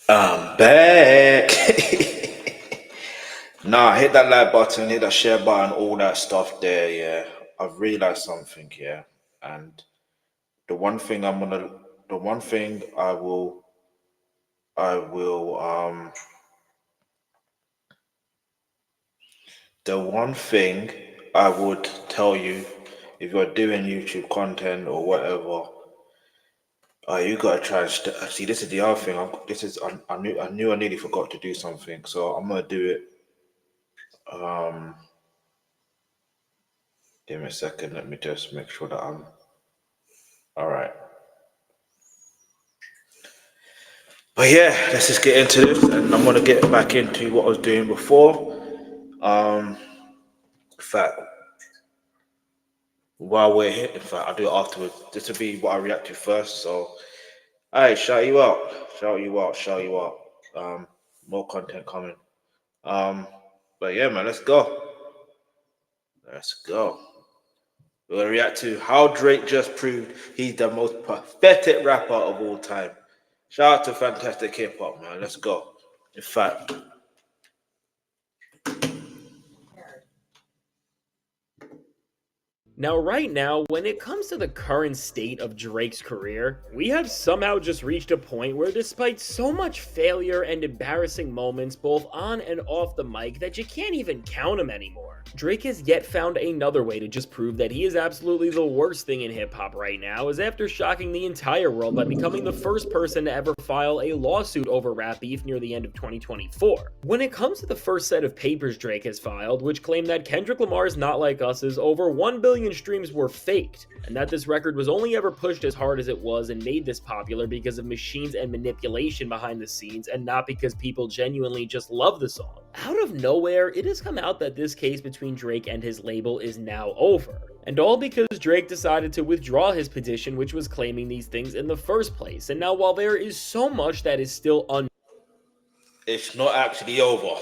I'm back. Nah, hit that like button, hit that share button, all that stuff there. Yeah, I've realized something. Yeah, and the one thing I'm gonna, the one thing I will, the one thing I would tell you if you're doing YouTube content or whatever, you gotta try and see. This is the other thing. I knew I nearly forgot to do something, so I'm gonna do it. Um, Give me a second. Let me just make sure that I'm all right. But yeah, let's just get into this, and I'm gonna get back into what I was doing before. In fact, while we're here, in fact, I'll do it afterwards. This will be what I react to first. So, hey, shout you out, shout you out, shout you out. More content coming. Um, but yeah, man, let's go. Let's go. We'll react to how Drake just proved he's the most pathetic rapper of all time. Shout out to Fantastic Hip Hop, man. Let's go. In fact, Now, right now, when it comes to the current state of Drake's career, we have somehow just reached a point where despite so much failure and embarrassing moments both on and off the mic that you can't even count him anymore, Drake has yet found another way to just prove that he is absolutely the worst thing in hip-hop right now, as after shocking the entire world by becoming the first person to ever file a lawsuit over rap beef near the end of 2024. When it comes to the first set of papers Drake has filed, which claim that Kendrick Lamar's Not Like Us's over 1 billion streams were faked, and that this record was only ever pushed as hard as it was and made this popular because of machines and manipulation behind the scenes and not because people genuinely just love the song. Out of nowhere, it has come out that this case between Drake and his label is now over. And all because Drake decided to withdraw his petition which was claiming these things in the first place. And now while there is so much that is still it's not actually over.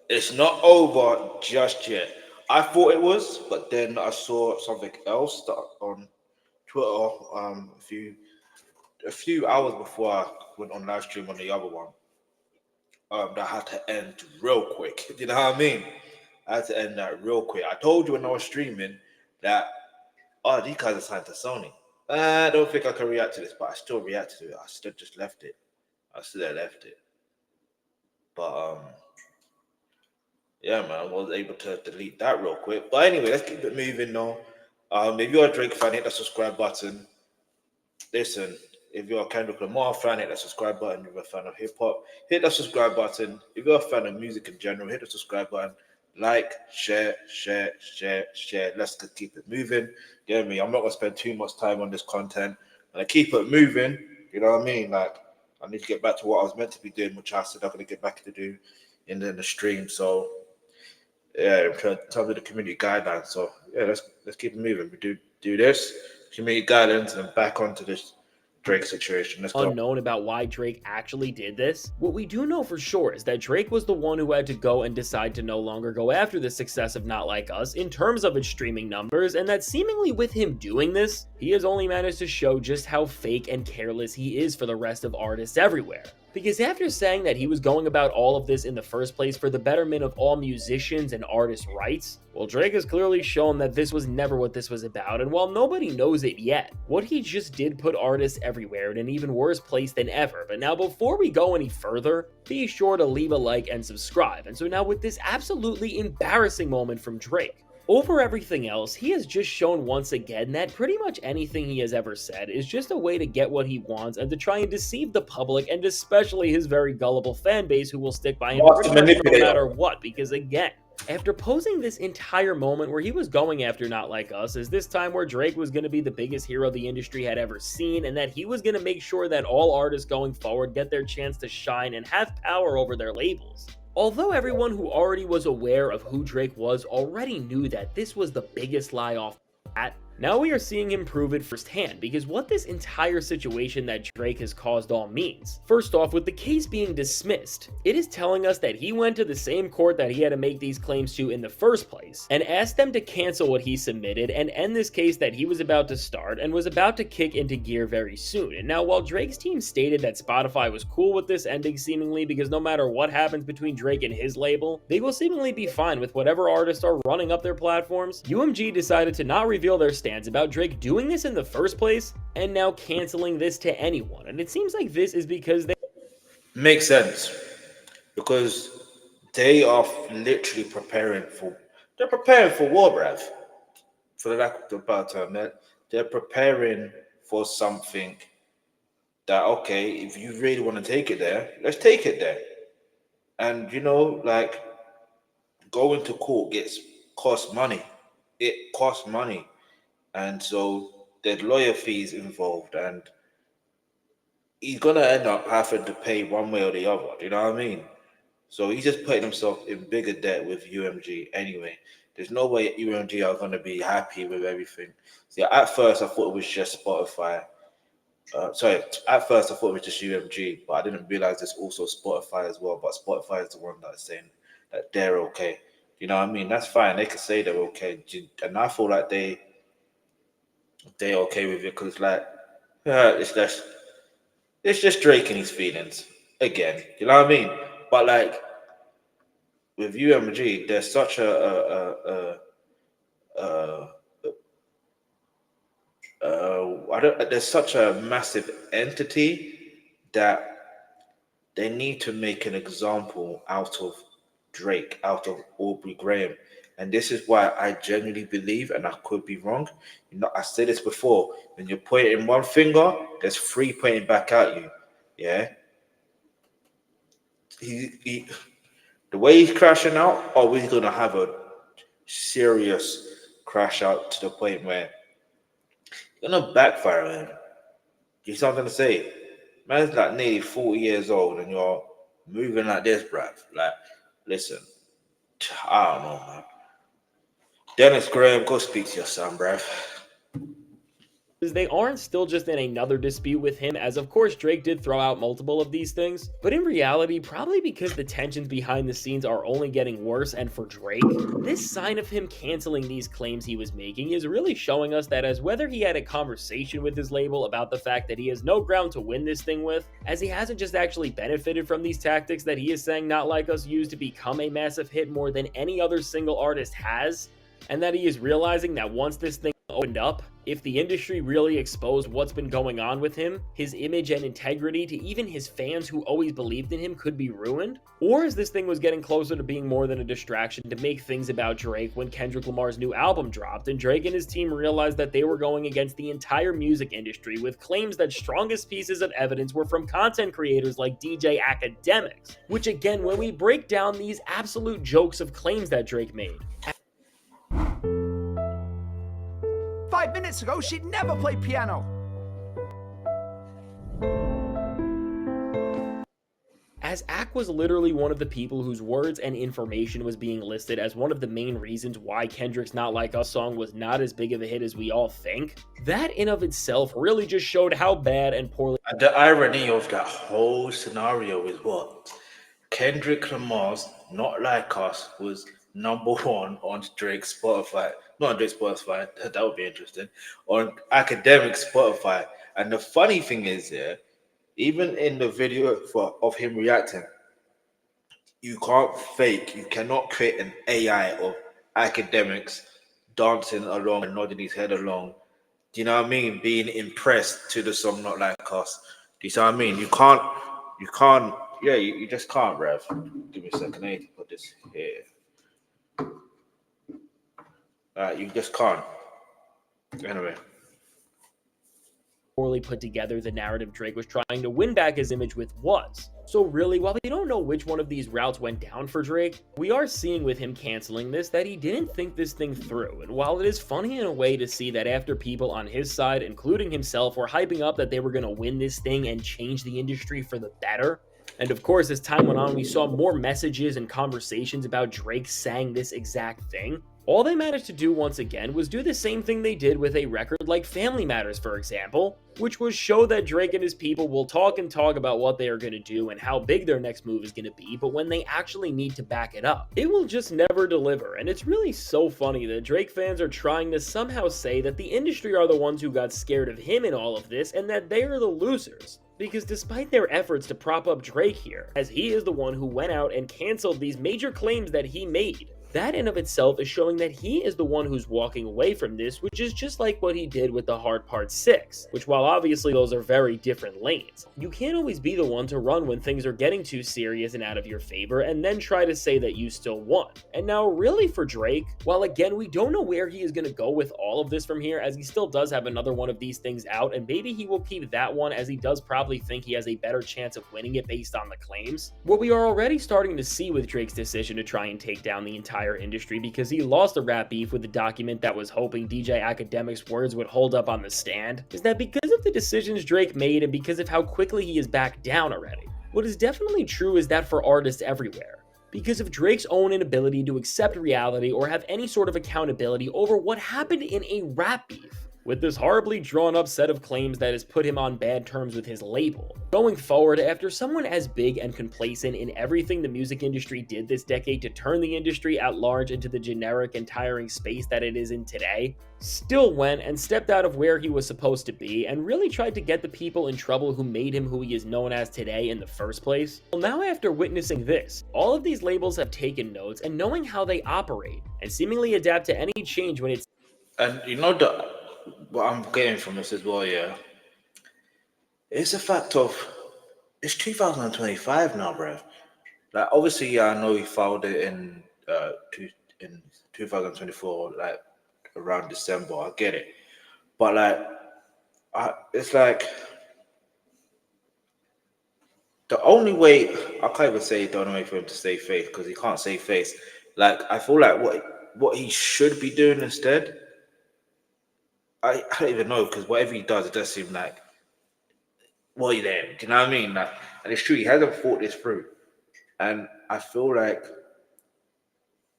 It's not over just yet. I thought it was, but then I saw something else that on Twitter a few hours before I went on live stream on the other one. That had to end real quick. You know what I mean? I had to end that real quick. I told you when I was streaming that these guys are signed to Sony. I don't think I can react to this, but I still reacted to it. I still just left it. I still left it. But yeah, man, I was able to delete that real quick. But anyway, let's keep it moving now. If you're a Drake fan, hit that subscribe button. Listen, if you're a Kendrick Lamar fan, hit that subscribe button. If you're a fan of hip hop, hit that subscribe button. If you're a fan of music in general, hit the subscribe button. Like, share. Let's just keep it moving. Get me? I'm not gonna spend too much time on this content. And I keep it moving. You know what I mean? Like, I need to get back to what I was meant to be doing, which I said I'm gonna get back to do in the stream. So yeah, in terms of the community guidelines. So yeah, let's keep it moving. We do this community guidelines and back onto this Drake situation. Let's go. unknown about why Drake actually did this. What we do know for sure is that Drake was the one who had to go and decide to no longer go after the success of Not Like Us in terms of its streaming numbers, and that seemingly with him doing this, he has only managed to show just how fake and careless he is for the rest of artists everywhere. Because after saying that he was going about all of this in the first place for the betterment of all musicians and artists' rights, well, Drake has clearly shown that this was never what this was about, and while nobody knows it yet, what he just did put artists everywhere in an even worse place than ever. But now before we go any further, be sure to leave a like and subscribe. And so now with this absolutely embarrassing moment from Drake, over everything else, he has just shown once again that pretty much anything he has ever said is just a way to get what he wants and to try and deceive the public and especially his very gullible fan base who will stick by him pretty much no matter what. Because again, after posing this entire moment where he was going after Not Like Us as this time where Drake was going to be the biggest hero the industry had ever seen and that he was going to make sure that all artists going forward get their chance to shine and have power over their labels. Although everyone who already was aware of who Drake was already knew that this was the biggest lie off the bat, Now we are seeing him prove it firsthand, because what this entire situation that Drake has caused all means. First off, with the case being dismissed, it is telling us that he went to the same court that he had to make these claims to in the first place, and asked them to cancel what he submitted and end this case that he was about to start and was about to kick into gear very soon. And now, while Drake's team stated that Spotify was cool with this ending seemingly, because no matter what happens between Drake and his label, they will seemingly be fine with whatever artists are running up their platforms, UMG decided to not reveal their stands about Drake doing this in the first place and now canceling this to anyone. And it seems like this is because they Makes sense, because they are literally preparing for war, bruv. For the lack of a better term, they're preparing for something that, okay, if you really want to take it there, let's take it there. And like, going to court costs money. It costs money. And so there's lawyer fees involved, and he's gonna end up having to pay one way or the other. Do you know what I mean? So he's just putting himself in bigger debt with UMG anyway. There's no way UMG are gonna be happy with everything. See, at first I thought it was just Spotify. At first I thought it was just UMG, but I didn't realize there's also Spotify as well. But Spotify is the one that's saying that they're okay. You know what I mean? That's fine. They can say they're okay, and I feel like they're okay with it, because it's just Drake and his feelings again. You know what I mean? But like, with UMG, there's such there's such a massive entity that they need to make an example out of Drake, out of Aubrey Graham. And this is why I genuinely believe, and I could be wrong. I said this before. When you're pointing one finger, there's three pointing back at you. Yeah. The way he's crashing out, he's gonna have a serious crash out to the point where it's gonna backfire on him. You something to say? Man's like nearly 40 years old, and you're moving like this, bruv. Like, listen, I don't know, man. Dennis Graham, go speak to your son, bruv. they aren't still just in another dispute with him, as of course Drake did throw out multiple of these things, but in reality, probably because the tensions behind the scenes are only getting worse, and for Drake, this sign of him canceling these claims he was making is really showing us that as whether he had a conversation with his label about the fact that he has no ground to win this thing with, as he hasn't just actually benefited from these tactics that he is saying Not Like Us used to become a massive hit more than any other single artist has, and that he is realizing that once this thing opened up, if the industry really exposed what's been going on with him, his image and integrity to even his fans who always believed in him could be ruined? Or as this thing was getting closer to being more than a distraction to make things about Drake when Kendrick Lamar's new album dropped and Drake and his team realized that they were going against the entire music industry with claims that strongest pieces of evidence were from content creators like DJ Academics, which again, when we break down these absolute jokes of claims that Drake made, 5 minutes ago, she'd never play piano. as Ak was literally one of the people whose words and information was being listed as one of the main reasons why Kendrick's Not Like Us song was not as big of a hit as we all think, that in of itself really just showed how bad and poorly... The irony of that whole scenario is what? Kendrick Lamar's Not Like Us was number one on Drake's Spotify. Not on Drake's Spotify, that would be interesting. On academic Spotify. And the funny thing is, even in the video of him reacting, you cannot create an AI of academics dancing along and nodding his head along. Do you know what I mean? Being impressed to the song Not Like Us. Do you see what I mean? You just can't, Rev. Give me a second, I need to put this here. You just can't. Anyway. Poorly put together the narrative Drake was trying to win back his image with was. So really, while we don't know which one of these routes went down for Drake, we are seeing with him canceling this that he didn't think this thing through. And while it is funny in a way to see that after people on his side, including himself, were hyping up that they were going to win this thing and change the industry for the better, and of course, as time went on, we saw more messages and conversations about Drake saying this exact thing. All they managed to do once again was do the same thing they did with a record like Family Matters, for example, which was show that Drake and his people will talk and talk about what they are going to do and how big their next move is going to be, but when they actually need to back it up, it will just never deliver. And it's really so funny that Drake fans are trying to somehow say that the industry are the ones who got scared of him in all of this and that they are the losers. Because despite their efforts to prop up Drake here, as he is the one who went out and canceled these major claims that he made, that in of itself is showing that he is the one who's walking away from this, which is just like what he did with the Hard Part 6, which while obviously those are very different lanes, you can't always be the one to run when things are getting too serious and out of your favor and then try to say that you still won. And now really for Drake, while again we don't know where he is going to go with all of this from here, as he still does have another one of these things out, and maybe he will keep that one as he does probably think he has a better chance of winning it based on the claims. What we are already starting to see with Drake's decision to try and take down the entire industry, because he lost the rap beef with the document that was hoping DJ Academic's words would hold up on the stand, is that because of the decisions Drake made and because of how quickly he is back down already. What is definitely true is that for artists everywhere, because of Drake's own inability to accept reality or have any sort of accountability over what happened in a rap beef, with this horribly drawn up set of claims that has put him on bad terms with his label. Going forward, after someone as big and complacent in everything the music industry did this decade to turn the industry at large into the generic and tiring space that it is in today, still went and stepped out of where he was supposed to be and really tried to get the people in trouble who made him who he is known as today in the first place. Well, now after witnessing this, all of these labels have taken notes and knowing how they operate and seemingly adapt to any change when it's. And what I'm getting from this as well, yeah, it's a fact of it's 2025 now, bro. Like, obviously, yeah, I know he filed it in 2024, like around December. I get it, but like, it's like the only way I can't even say the only way for him to save face, because he can't save face. Like, I feel like what he should be doing instead. I don't even know, because whatever he does, it does seem like, well, you're there. Do you know what I mean? Like, and it's true, he hasn't thought this through. And I feel like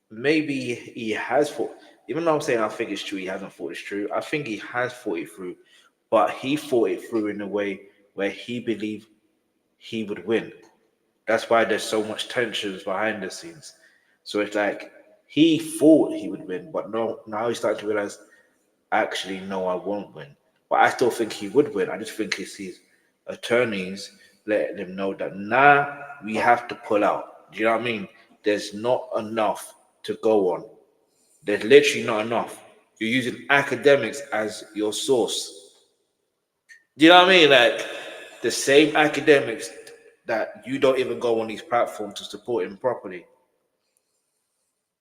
maybe he has thought, even though I'm saying I think it's true, he hasn't thought this through. I think he has thought it through, but he thought it through in a way where he believed he would win. That's why there's so much tensions behind the scenes. So it's like he thought he would win, but no, now he's starting to realize, actually, no, I won't win. But I still think he would win. I just think it's his attorneys letting him know that, nah, we have to pull out. Do you know what I mean? There's not enough to go on. There's literally not enough. You're using academics as your source. Do you know what I mean? Like, the same academics that you don't even go on these platforms to support him properly.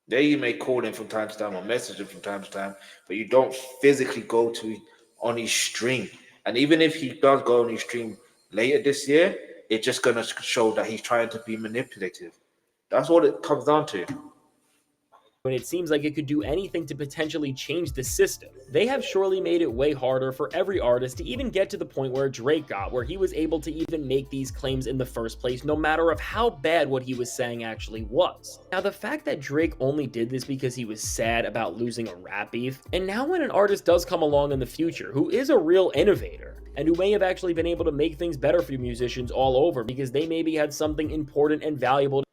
There you may call him from time to time or message him from time to time, but you don't physically go to on his stream. And even if he does go on his stream later this year, it's just going to show that he's trying to be manipulative. That's what it comes down to. When it seems like it could do anything to potentially change the system. They have surely made it way harder for every artist to even get to the point where Drake got, where he was able to even make these claims in the first place, no matter of how bad what he was saying actually was. Now, the fact that Drake only did this because he was sad about losing a rap beef, and now when an artist does come along in the future who is a real innovator, and who may have actually been able to make things better for musicians all over because they maybe had something important and valuable.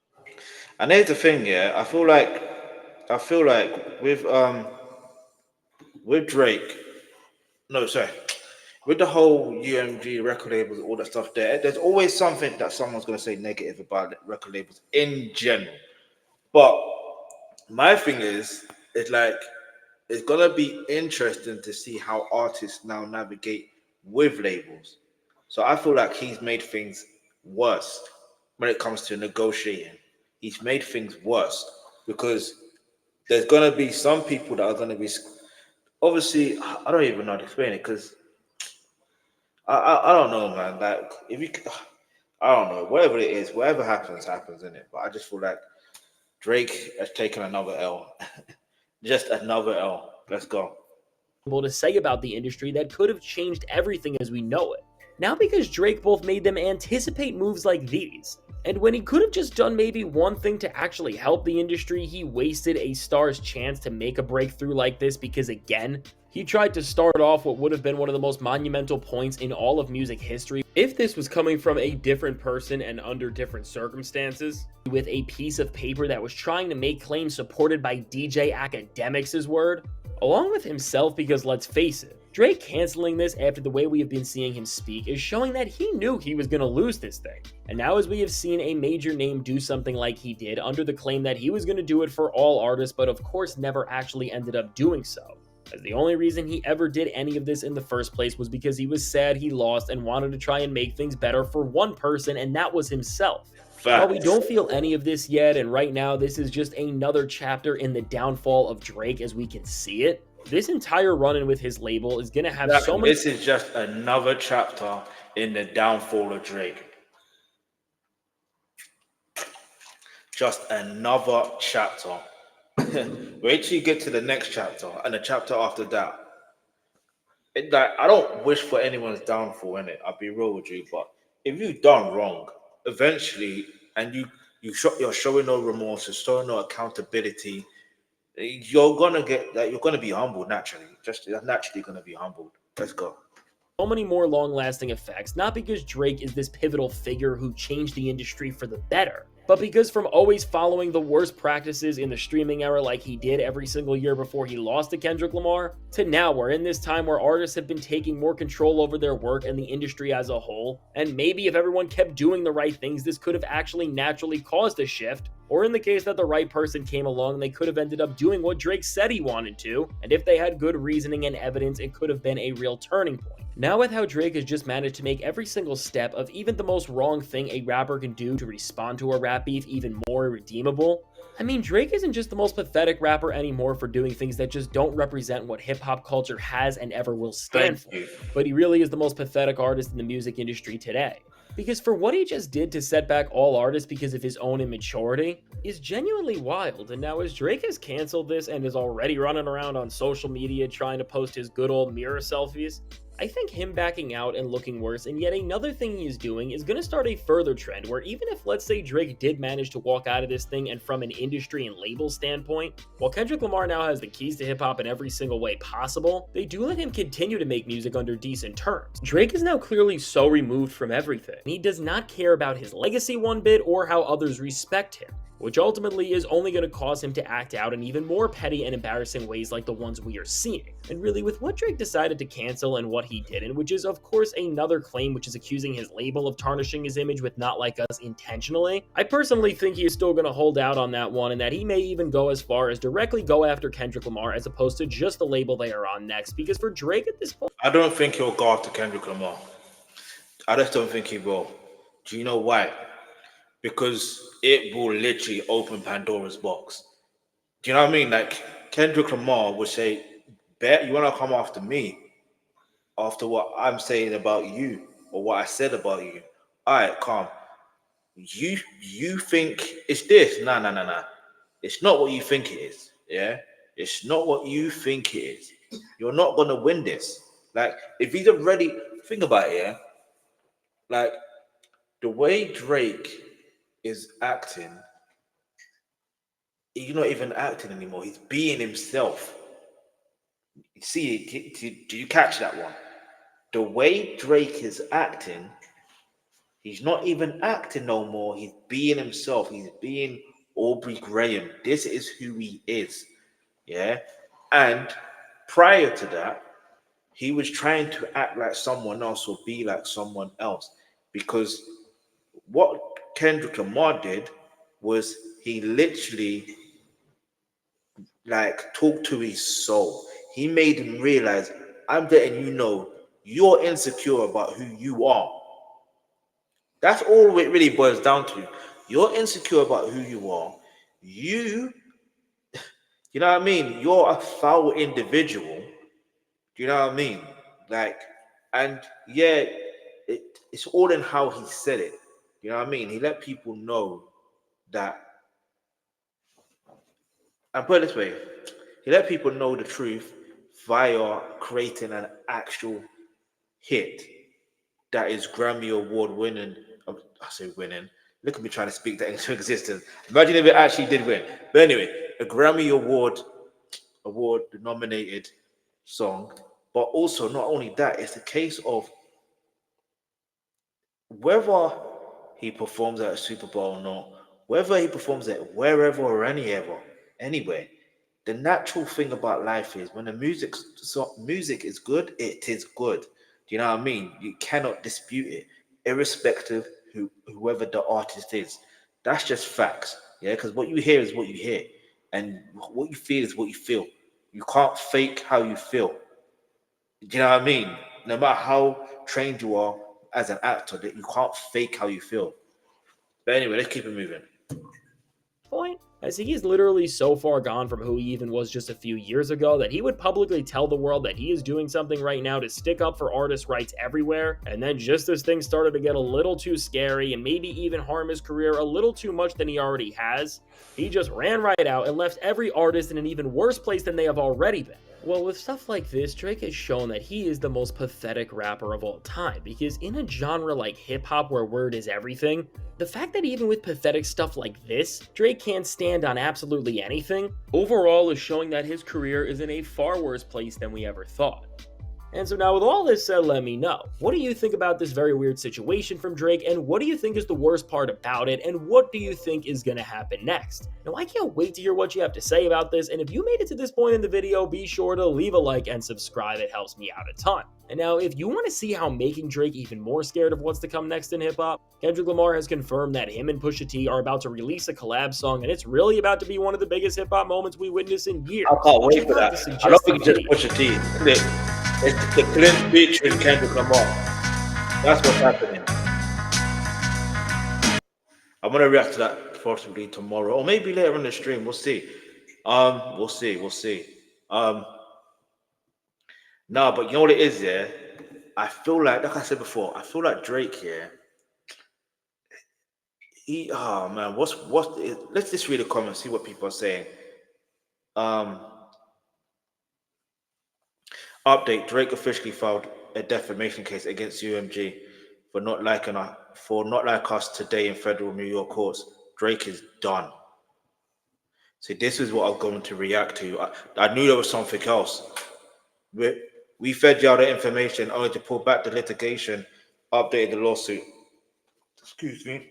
And here's the thing, yeah, I feel like with Drake, no, sorry, with the whole UMG record labels, all that stuff there's always something that someone's going to say negative about record labels in general. But my thing is, it's like, it's going to be interesting to see how artists now navigate with labels. So I feel like he's made things worse when it comes to negotiating. He's made things worse because there's going to be some people that are going to be, obviously, I don't even know how to explain it, because I don't know, man. Like, if you, I don't know, whatever it is, whatever happens, in it. But I just feel like Drake has taken another L. Just another L. Let's go. To say about the industry that could have changed everything as we know it. Now, because Drake both made them anticipate moves like these, And when he could have just done maybe one thing to actually help the industry, he wasted a star's chance to make a breakthrough like this because, again, he tried to start off what would have been one of the most monumental points in all of music history if this was coming from a different person and under different circumstances, with a piece of paper that was trying to make claims supported by DJ Academics' word, along with himself, because let's face it, Drake canceling this after the way we have been seeing him speak is showing that he knew he was going to lose this thing. And now as we have seen a major name do something like he did under the claim that he was going to do it for all artists, but of course never actually ended up doing so, as the only reason he ever did any of this in the first place was because he was sad he lost and wanted to try and make things better for one person, and that was himself. While we don't feel any of this yet, and right now this is just another chapter in the downfall of Drake as we can see it, this entire run-in with his label is going to have so many... This is just another chapter in the downfall of Drake. Just another chapter. Wait till you get to the next chapter and the chapter after that. I don't wish for anyone's downfall, innit? I'll be real with you, but if you've done wrong, eventually, and you're showing no remorse, you're showing no accountability, you're gonna be humbled naturally. You're naturally gonna be humbled. Let's go. So many more long-lasting effects, not because Drake is this pivotal figure who changed the industry for the better, but because from always following the worst practices in the streaming era like he did every single year before he lost to Kendrick Lamar, to now we're in this time where artists have been taking more control over their work and the industry as a whole, and maybe if everyone kept doing the right things, this could have actually naturally caused a shift, or in the case that the right person came along, they could have ended up doing what Drake said he wanted to, and if they had good reasoning and evidence, it could have been a real turning point. Now with how Drake has just managed to make every single step of even the most wrong thing a rapper can do to respond to a rap beef even more redeemable, I mean, Drake isn't just the most pathetic rapper anymore for doing things that just don't represent what hip-hop culture has and ever will stand for, but he really is the most pathetic artist in the music industry today. Because for what he just did to set back all artists because of his own immaturity is genuinely wild, and now as Drake has canceled this and is already running around on social media trying to post his good old mirror selfies, I think him backing out and looking worse and yet another thing he's doing is going to start a further trend where even if, let's say, Drake did manage to walk out of this thing and from an industry and label standpoint, while Kendrick Lamar now has the keys to hip-hop in every single way possible, they do let him continue to make music under decent terms. Drake is now clearly so removed from everything. He does not care about his legacy one bit or how others respect him, which ultimately is only going to cause him to act out in even more petty and embarrassing ways like the ones we are seeing. And really, with what Drake decided to cancel and what he didn't, which is of course another claim which is accusing his label of tarnishing his image with Not Like Us intentionally, I personally think he is still going to hold out on that one and that he may even go as far as directly go after Kendrick Lamar as opposed to just the label they are on next, because for Drake at this point... I don't think he'll go after Kendrick Lamar. I just don't think he will. Do you know why? Because it will literally open Pandora's box. Do you know what I mean? Like, Kendrick Lamar would say, bet you want to come after me after what I'm saying about you or what I said about you. All right, calm. You think it's this? Nah. It's not what you think it is. Yeah? It's not what you think it is. You're not going to win this. Like, if he's already... Think about it, yeah? Like, the way Drake is acting, he's not even acting anymore. He's being himself. You see, do you catch that one? The way Drake is acting, he's not even acting no more. He's being himself. He's being Aubrey Graham. This is who he is. Yeah. And prior to that, he was trying to act like someone else or be like someone else, because what Kendrick Lamar did was he literally like talked to his soul. He made him realize, I'm letting you know you're insecure about who you are. That's all it really boils down to. You're insecure about who you are. You know what I mean? You're a foul individual. Do you know what I mean? Like, and yeah, it's all in how he said it. You know what I mean? He let people know that, and put it this way, he let people know the truth via creating an actual hit that is Grammy Award winning. I say winning, Look at me trying to speak that into existence. Imagine if it actually did win. But anyway, a Grammy award nominated song. But also, not only that, it's a case of whether he performs at a Super Bowl or not, whether he performs it wherever or anywhere. The natural thing about life is when the music is good, it is good. Do you know what I mean? You cannot dispute it, irrespective whoever the artist is. That's just facts. Yeah, because what you hear is what you hear, and what you feel is what you feel. You can't fake how you feel. Do you know what I mean? No matter how trained you are as an actor, that you can't fake how you feel. But anyway, let's keep it moving. Point, as he is literally so far gone from who he even was just a few years ago that he would publicly tell the world that he is doing something right now to stick up for artists' rights everywhere, and then just as things started to get a little too scary and maybe even harm his career a little too much than he already has, he just ran right out and left every artist in an even worse place than they have already been. Well, with stuff like this, Drake has shown that he is the most pathetic rapper of all time, because in a genre like hip-hop where word is everything, the fact that even with pathetic stuff like this, Drake can't stand on absolutely anything, overall is showing that his career is in a far worse place than we ever thought. And so now with all this said, let me know, what do you think about this very weird situation from Drake, and what do you think is the worst part about it, and what do you think is going to happen next? Now I can't wait to hear what you have to say about this, and if you made it to this point in the video, be sure to leave a like and subscribe, it helps me out a ton. And now if you want to see how making Drake even more scared of what's to come next in hip-hop, Kendrick Lamar has confirmed that him and Pusha T are about to release a collab song, and it's really about to be one of the biggest hip-hop moments we witness in years. I can't wait for that. I don't think it's just Pusha T. It's the Clint featuring Kendrick Lamar. That's what's happening. I'm gonna react to that possibly tomorrow, or maybe later in the stream. We'll see. We'll see. No, but you know what it is, yeah? I feel like I said before, I feel like Drake here. Oh man, let's just read the comments, see what people are saying. Update: Drake officially filed a defamation case against UMG for not like us today in federal New York courts. Drake is done. See, this is what I'm going to react to. I knew there was something else. We fed y'all the information only to pull back the litigation, updated the lawsuit. Excuse me.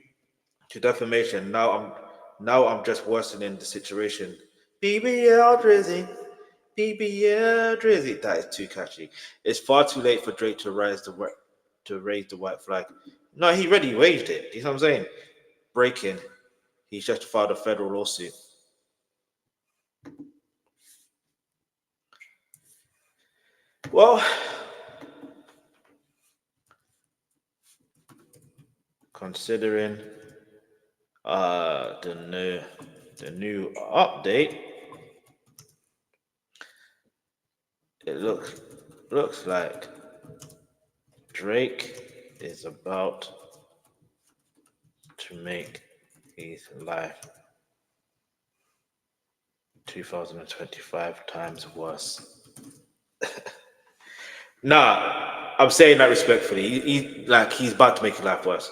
To defamation. Now I'm just worsening the situation. BBL Drizzy. BBL Drizzy. That is too catchy. It's far too late for Drake to raise the white flag. No, he already raised it. You know what I'm saying? Breaking. He's just filed a federal lawsuit. Well, considering the new update, it looks like Drake is about to make his life 2025 times worse. Nah, I'm saying that respectfully. He's about to make his life worse.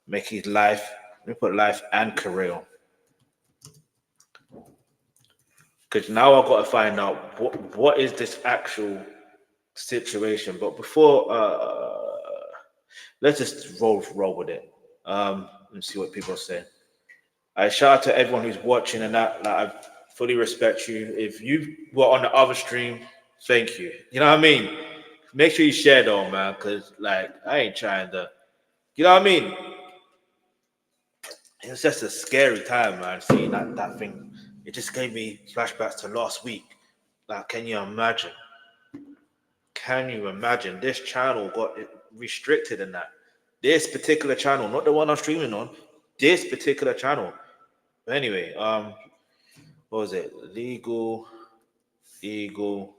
Make his life, let me put life and career. Because now I've got to find out what is this actual situation. But before, let's just roll with it. And see what people are saying. I shout out to everyone who's watching and that I fully respect you. If you were on the other stream, thank you. You know what I mean? Make sure you share though, man, because I ain't trying to. You know what I mean? It's just a scary time, man. Seeing that thing, it just gave me flashbacks to last week. Can you imagine? Can you imagine? This channel got restricted in that. This particular channel, not the one I'm streaming on. This particular channel. But anyway, what was it? Legal Eagle